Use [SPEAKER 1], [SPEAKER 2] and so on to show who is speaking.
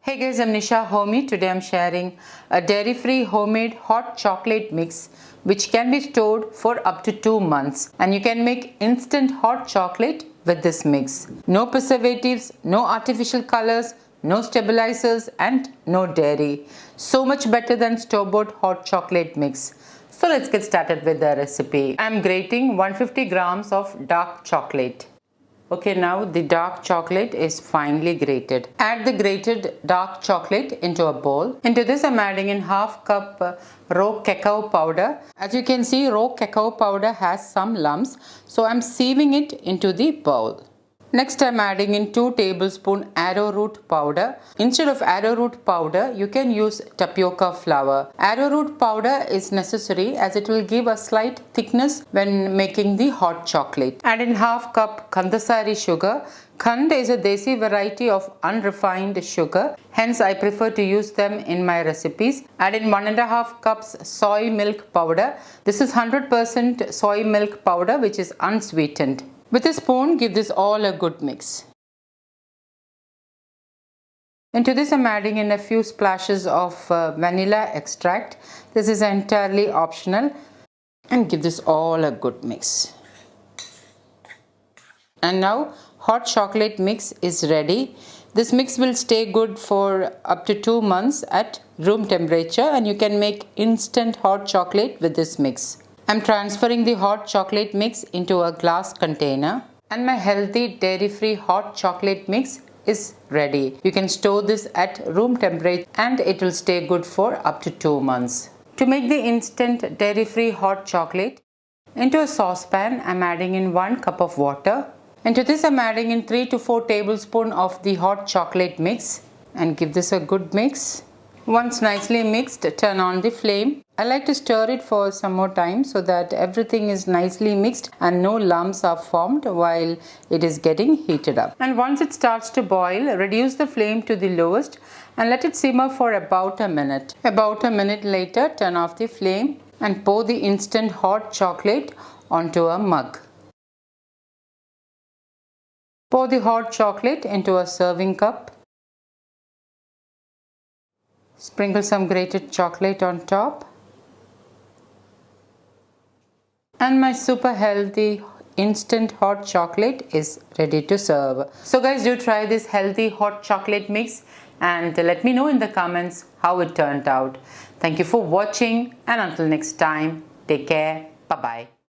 [SPEAKER 1] Hey guys, I'm Nisa Homey. Today I'm sharing a dairy-free homemade hot chocolate mix which can be stored for up to 2 months, and you can make instant hot chocolate with this mix. No preservatives, no artificial colors, no stabilizers and no dairy. So much better than store-bought hot chocolate mix. So let's get started with the recipe. I'm grating 150 grams of dark chocolate. Okay, now the dark chocolate is finely grated. Add the grated dark chocolate into a bowl. Into this I'm adding in half cup raw cacao powder. As you can see, raw cacao powder has some lumps, so I'm sieving it into the bowl. Next I'm adding in 2 tablespoons arrowroot powder. Instead of arrowroot powder, you can use tapioca flour. Arrowroot powder is necessary as it will give a slight thickness when making the hot chocolate. Add in half cup kandsari sugar. Kand is a desi variety of unrefined sugar, hence I prefer to use them in my recipes. Add in 1.5 cups soy milk powder. This is 100% soy milk powder which is unsweetened. With a spoon, give this all a good mix. Into this I'm adding in a few splashes of vanilla extract. This is entirely optional, and give this all a good mix. And now hot chocolate mix is ready. This mix will stay good for up to 2 months at room temperature, and you can make instant hot chocolate with this mix. I'm transferring the hot chocolate mix into a glass container, and my healthy dairy-free hot chocolate mix is ready. You can store this at room temperature and it will stay good for up to 2 months. To make the instant dairy-free hot chocolate, into a saucepan I'm adding in 1 cup of water. Into this I'm adding in 3 to 4 tablespoons of the hot chocolate mix, and give this a good mix. Once nicely mixed, turn on the flame. I like to stir it for some more time so that everything is nicely mixed and no lumps are formed while it is getting heated up. And once it starts to boil, reduce the flame to the lowest and let it simmer for about a minute. About a minute later, turn off the flame and pour the instant hot chocolate onto a mug. Pour the hot chocolate into a serving cup. Sprinkle some grated chocolate on top. And my super healthy instant hot chocolate is ready to serve. So guys, do try this healthy hot chocolate mix and let me know in the comments how it turned out. Thank you for watching, and until next time, take care. Bye-bye.